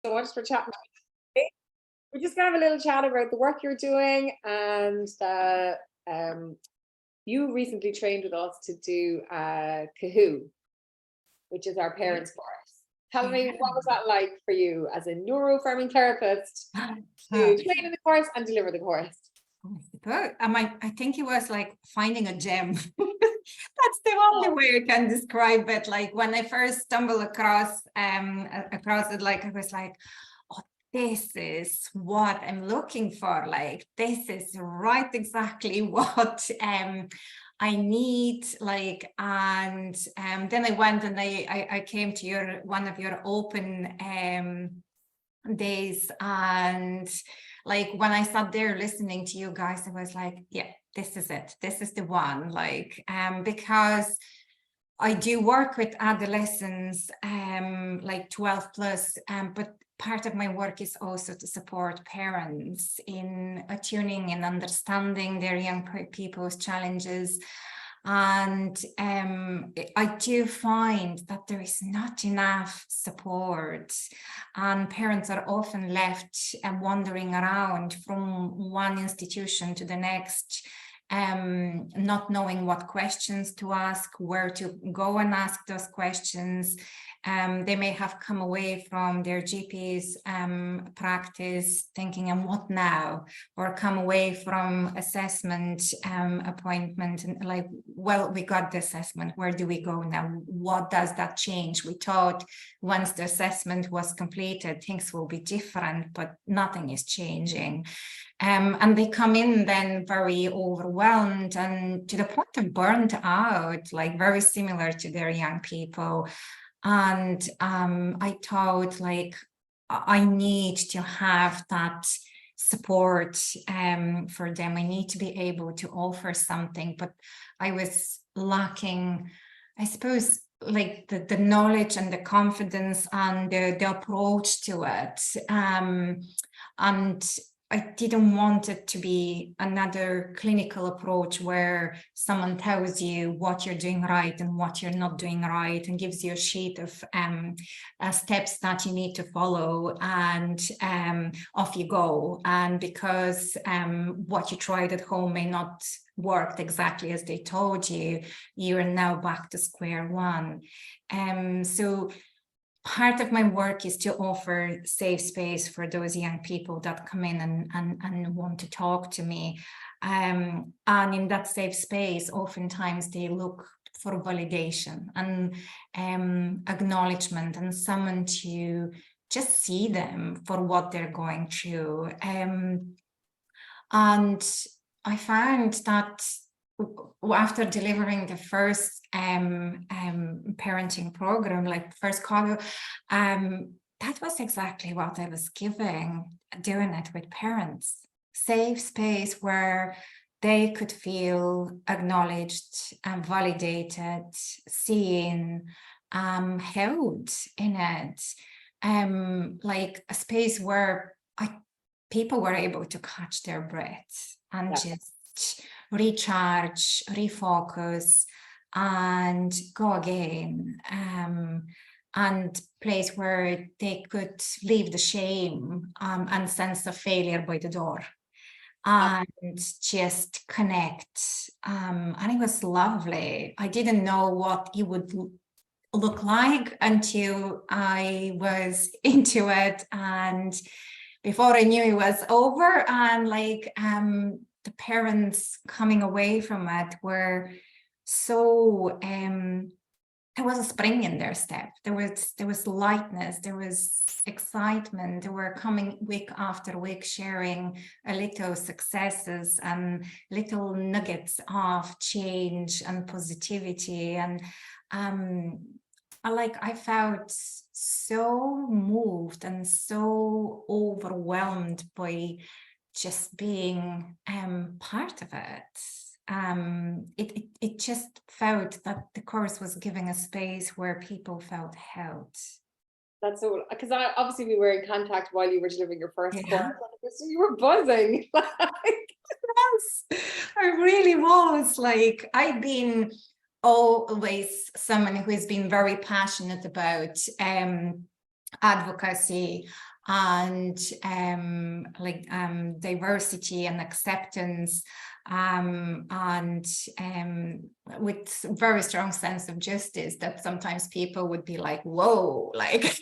So much for chatting. We're just gonna have a little chat about the work you're doing and um, you recently trained with us to do Cothú, which is our parents' course. Tell me, Yeah. what was that like for you as a neuroaffirming therapist to Uh, train in the course and deliver the course? I think it was like finding a gem. That's the only way I can describe it. Like when I first stumbled across it, like I was like, oh, this is what I'm looking for. Like this is right exactly what I need. Like and then I went and I came to one of your open days, and like when I sat there listening to you guys, I was like, yeah, this is it, this is the one. Like because I do work with adolescents, like 12 plus, but part of my work is also to support parents in attuning and understanding their young people's challenges. And I do find that there is not enough support, and parents are often left wandering around from one institution to the next, not knowing what questions to ask, where to go and ask those questions. They may have come away from their GP's practice thinking, and what now? Or come away from assessment appointment and like, well, we got the assessment, where do we go now? What does that change? We thought once the assessment was completed, things will be different, but nothing is changing. And they come in then very overwhelmed and to the point of burnt out, like very similar to their young people. And I thought, like, I need to have that support for them. I need to be able to offer something, but I was lacking, I suppose, like the knowledge and the confidence and the approach to it. And I didn't want it to be another clinical approach where someone tells you what you're doing right and what you're not doing right and gives you a sheet of steps that you need to follow, and off you go. And because what you tried at home may not worked exactly as they told you, you are now back to square one. So part of my work is to offer safe space for those young people that come in and want to talk to me. And in that safe space, oftentimes they look for validation and acknowledgement and someone to just see them for what they're going through. And I found that after delivering the first parenting program, like first Cothú, that was exactly what I was doing it with parents. Safe space where they could feel acknowledged and validated, seen, held in it, like a space where people were able to catch their breath and just recharge, refocus, and go again. And place where they could leave the shame and sense of failure by the door and just connect. And it was lovely. I didn't know what it would look like until I was into it, and before I knew it was over, and like the parents coming away from it were so there was a spring in their step. There was lightness, there was excitement. They were coming week after week, sharing a little successes and little nuggets of change and positivity. And I felt so moved and so overwhelmed by just being part of it. It just felt that the course was giving a space where people felt held. That's so, because obviously we were in contact while you were delivering your first Yeah. course, so you were buzzing. Yes, I really was. Like, I've been always someone who has been very passionate about advocacy and diversity and acceptance, and with very strong sense of justice that sometimes people would be like, whoa, like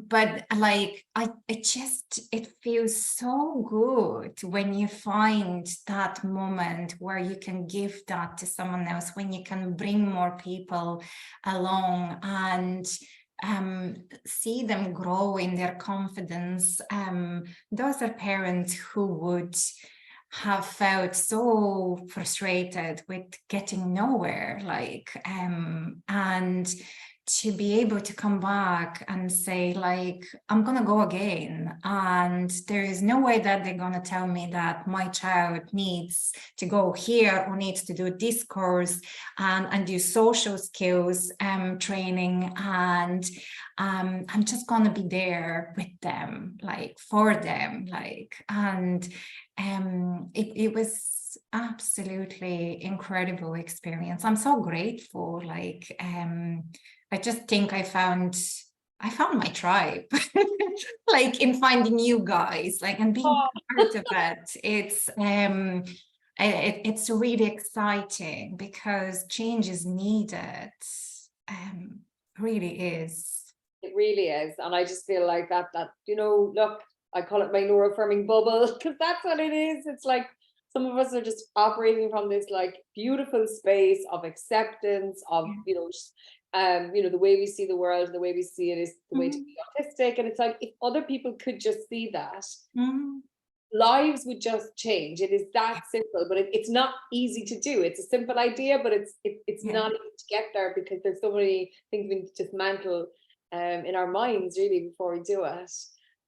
but like it feels so good when you find that moment where you can give that to someone else, when you can bring more people along and see them grow in their confidence. Those are parents who would have felt so frustrated with getting nowhere, like and to be able to come back and say, like, I'm gonna go again, and there is no way that they're gonna tell me that my child needs to go here or needs to do this course and do social skills training, and I'm just gonna be there with them, like for them, like, and it was absolutely incredible experience. I'm so grateful, like I just think I found my tribe, like in finding you guys, like, and being part of it. It's really exciting because change is needed. Really is. It really is. And I just feel like that, look, I call it my neuroaffirming bubble, because that's what it is. It's like some of us are just operating from this like beautiful space of acceptance of, the way we see the world, the way we see it is the way to be autistic. And it's like, if other people could just see that, lives would just change. It is that simple, but it's not easy to do. It's a simple idea, but it's not easy to get there because there's so many things we need to dismantle in our minds really before we do it.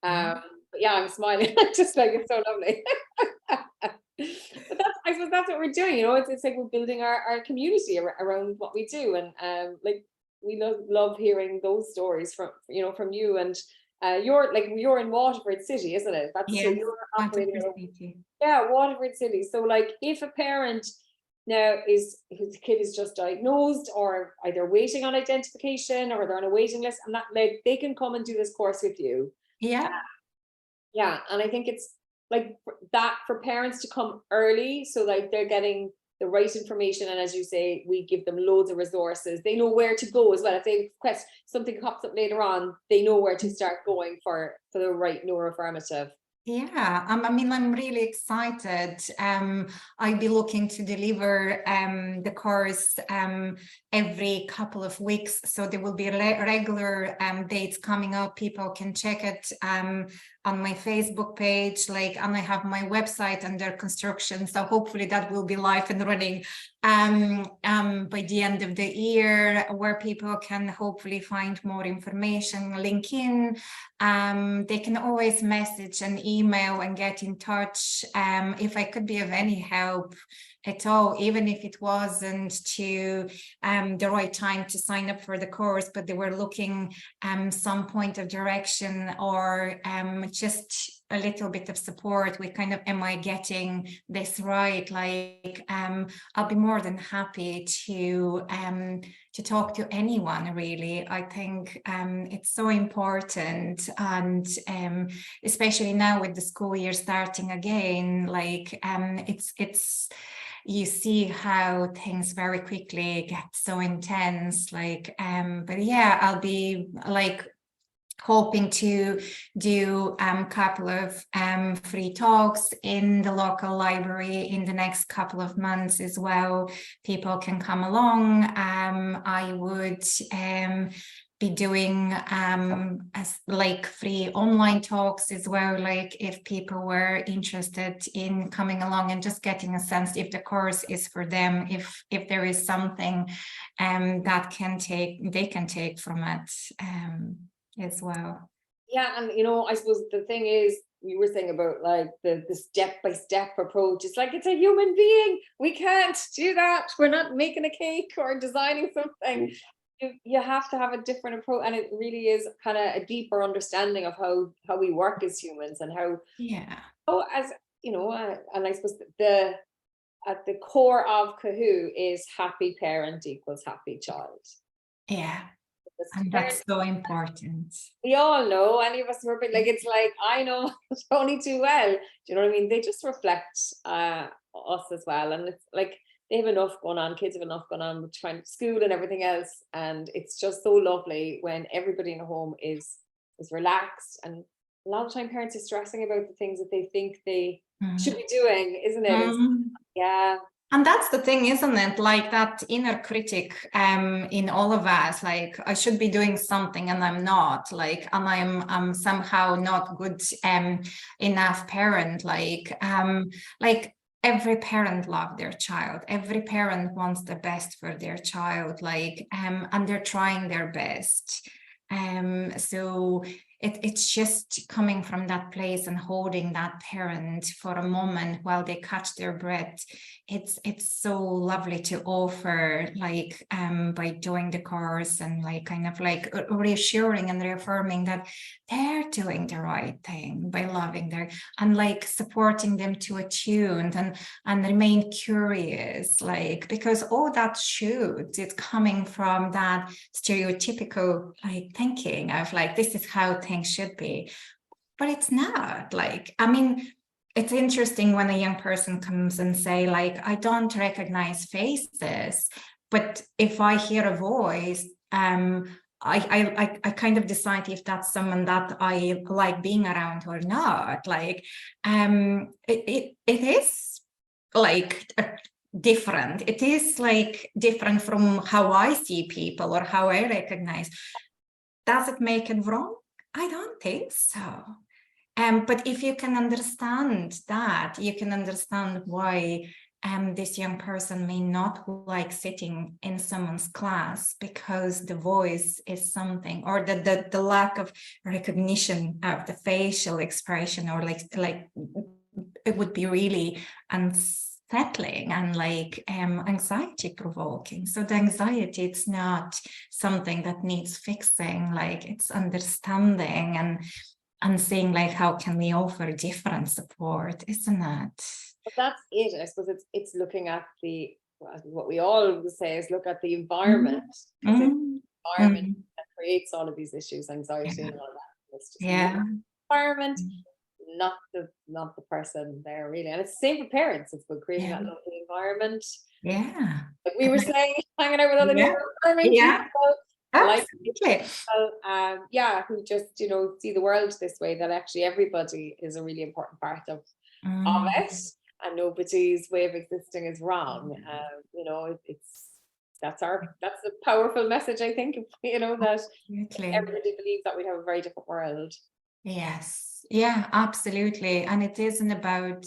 But yeah, I'm smiling. Just like, it's so lovely. But I suppose that's what we're doing. It's like we're building our community around what we do, and like we love hearing those stories from you. And you're in Waterford City, isn't it? That's so you're operating. Yeah, Waterford City. So like, if a parent now his kid is just diagnosed, or either waiting on identification, or they're on a waiting list, and that, like, they can come and do this course with you. Yeah. Yeah, and I think it's like that for parents to come early, so like they're getting the right information, and as you say, we give them loads of resources. They know where to go as well. If they request something pops up later on, they know where to start going for the right neuroaffirmative. Yeah, I'm really excited. I'll be looking to deliver the course every couple of weeks, so there will be regular dates coming up. People can check it on my Facebook page, like, and I have my website under construction, so hopefully that will be live and running by the end of the year, where people can hopefully find more information, link in. They can always message and email and get in touch if I could be of any help at all, even if it wasn't to the right time to sign up for the course, but they were looking some point of direction, or just a little bit of support with kind of, am I getting this right? Like, I'll be more than happy to talk to anyone, really. I think it's so important, and especially now with the school year starting again, like it's you see how things very quickly get so intense, like but yeah, I'll be like hoping to do a couple of free talks in the local library in the next couple of months as well. People can come along. I would be doing as like free online talks as well, like if people were interested in coming along and just getting a sense if the course is for them, if there is something that they can take from it as well. Yeah, and I suppose the thing is, you were saying about like the step-by-step approach. It's like, it's a human being. We can't do that. We're not making a cake or designing something. You have to have a different approach, and it really is kind of a deeper understanding of how we work as humans, and how as and I suppose at the core of Cothú is happy parent equals happy child. Yeah. And that's so important. We all know, any of us who are like, it's like, I know Tony too well. Do you know what I mean? They just reflect us as well. And it's like they have enough going on, kids have enough going on with trying school and everything else. And it's just so lovely when everybody in a home is relaxed. And a lot of time parents are stressing about the things that they think they should be doing, isn't it? Yeah. And that's the thing, isn't it? Like that inner critic in all of us, like I should be doing something and I'm not, like, and I'm somehow not good enough parent, like every parent loves their child, every parent wants the best for their child, like and they're trying their best. So it's just coming from that place and holding that parent for a moment while they catch their breath. It's so lovely to offer, like by doing the course and like kind of like reassuring and reaffirming that they're doing the right thing by loving their, and like supporting them to attune and remain curious, like, because all that it's coming from that stereotypical like thinking of like this is how things should be, but it's not. Like, I mean, it's interesting when a young person comes and say like, I don't recognize faces, but if I hear a voice, I kind of decide if that's someone that I like being around or not. Like, it is like different. It is like different from how I see people or how I recognize. Does it make it wrong? I don't think so. But if you can understand that, you can understand why this young person may not like sitting in someone's class because the voice is something, or the lack of recognition of the facial expression, or like it would be really unsettling and like anxiety provoking. So the anxiety, it's not something that needs fixing, like it's understanding and seeing like how can we offer different support, isn't it? But that's it. I suppose it's looking at what we all say is look at the environment. It's the environment that creates all of these issues, anxiety and all of that. It's just the environment, not the person there really. And it's the same for parents. It's about creating that lovely environment. Yeah. Like we were saying, hanging out with other neurodivergent people. Absolutely. Who just, see the world this way, that actually everybody is a really important part of it, and nobody's way of existing is wrong. That's a powerful message, I think, that everybody believes that we have a very different world. Yes, yeah, absolutely. And it isn't about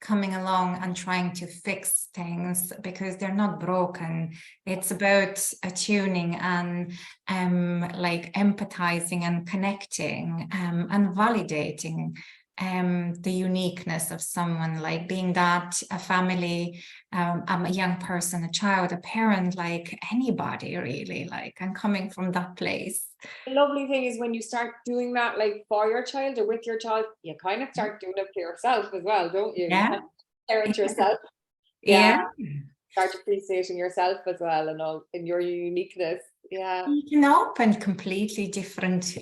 coming along and trying to fix things because they're not broken. It's about attuning and like empathizing and connecting and validating the uniqueness of someone, like being that a family, a young person, a child, a parent, like anybody really, like, and coming from that place. The lovely thing is when you start doing that, like for your child or with your child, you kind of start doing it for yourself as well, don't you? Yeah. You kind of parent yourself. Start appreciating yourself as well and all in your uniqueness. Yeah. You can open completely different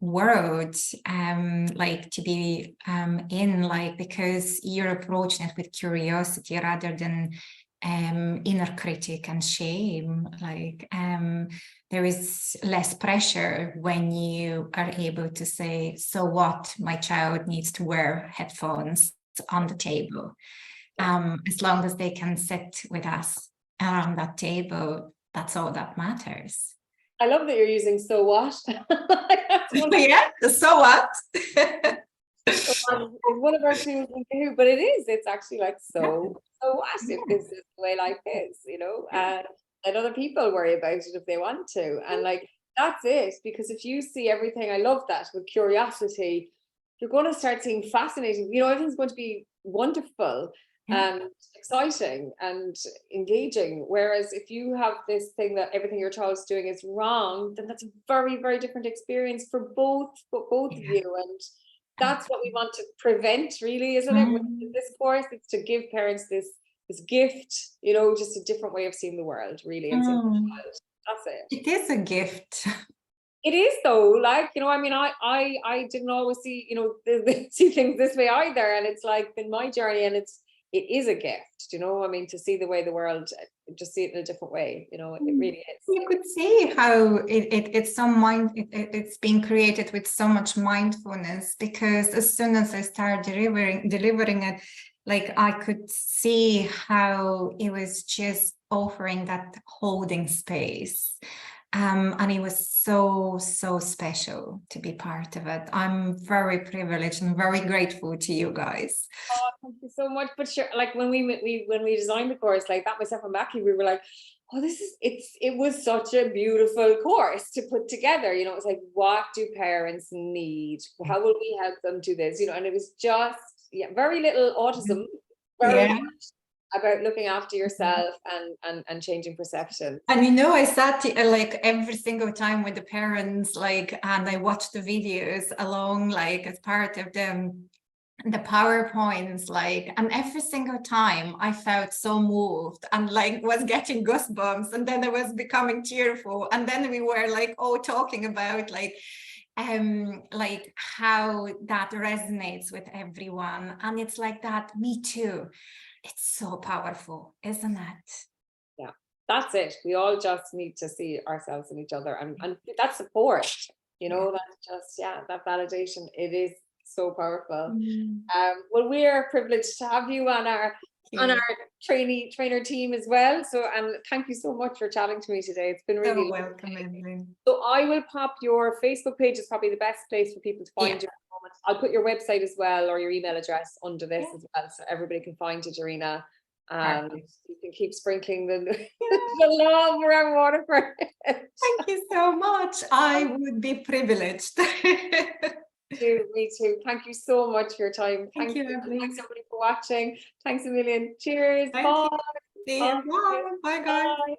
worlds like to be in, like, because you're approaching it with curiosity rather than inner critic and shame. Like there is less pressure when you are able to say, so what, my child needs to wear headphones on the table. As long as they can sit with us around that table, that's all that matters. I love that you're using so what. So what? One of our tools in Cothú, but it's actually like so what if this is the way life is, and let other people worry about it if they want to. And like that's it, because if you see everything, I love that, with curiosity, you're going to start seeing fascinating, everything's going to be wonderful and exciting and engaging. Whereas if you have this thing that everything your child's doing is wrong, then that's a very, very different experience for both of you. And that's what we want to prevent, really, isn't it? With this course, it's to give parents this gift, just a different way of seeing the world, really, and seeing the child. That's it. It is a gift. It is though, like, I mean, I didn't always see, see things this way either. And it's like been my journey, and it is a gift, I mean, to see the way the world, just see it in a different way, it really is. You could see how it's so it's being created with so much mindfulness, because as soon as I started delivering it, like I could see how it was just offering that holding space. And it was so special to be part of it. I'm very privileged and very grateful to you guys. Oh, thank you so much. But sure, like when we designed the course, like that, myself and Mackie, we were like, oh, it was such a beautiful course to put together. It's like, what do parents need? How will we help them do this? And it was just, very little autism, very much about looking after yourself and changing perception. And I sat like every single time with the parents, like, and I watched the videos along, like as part of the PowerPoints, like, and every single time I felt so moved and like was getting goosebumps, and then I was becoming tearful, and then we were like all talking about like how that resonates with everyone, and it's like that, me too. It's so powerful, isn't it? Yeah, that's it. We all just need to see ourselves in each other, and that support, that's just, that validation. It is so powerful. Well, we're privileged to have you on our trainer team as well. So, and thank you so much for chatting to me today. It's been really welcome, Evelyn. So I will pop your Facebook page, is probably the best place for people to find you at the moment. I'll put your website as well, or your email address under this as well, so everybody can find you, Darina. You can keep sprinkling the love around Waterford. Thank you so much. I would be privileged. Me too. Thank you so much for your time. Thank you. Thanks everybody for watching. Thanks a million. Cheers. Thank Bye. you. See you. Bye. Bye, guys. Bye.